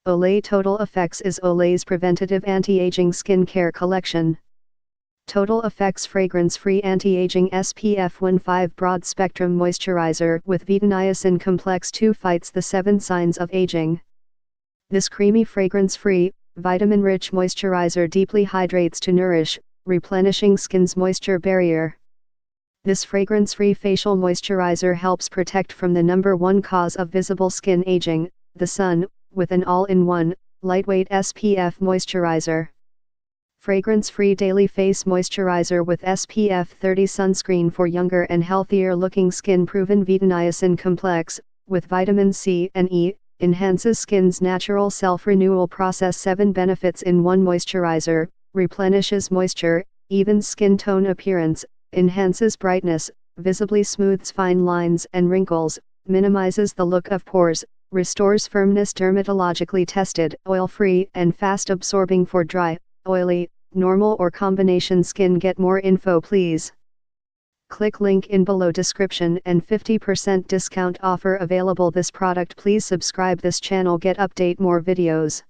Olay Total Effects is Olay's preventative anti-aging skincare collection. Total Effects fragrance-free anti-aging SPF 15 broad-spectrum moisturizer with VitaNiacin Complex II fights the 7 signs of aging. This creamy fragrance-free, vitamin-rich moisturizer deeply hydrates to nourish, replenishing skin's moisture barrier. This fragrance-free facial moisturizer helps protect from the #1 cause of visible skin aging, the sun, with an all-in-one, lightweight SPF moisturizer. Fragrance-free Daily Face Moisturizer with SPF 30 sunscreen for younger and healthier-looking skin. Proven VitaNiacin Complex, with vitamin C and E, enhances skin's natural self-renewal process. 7 benefits in one moisturizer: replenishes moisture, evens skin tone appearance, enhances brightness, visibly smooths fine lines and wrinkles, minimizes the look of pores, restores firmness. Dermatologically tested, oil-free and fast-absorbing for dry, oily, normal or combination skin. Get more info please. Click link in below description and 50% discount offer available. This product. Please subscribe this channel, get update more videos.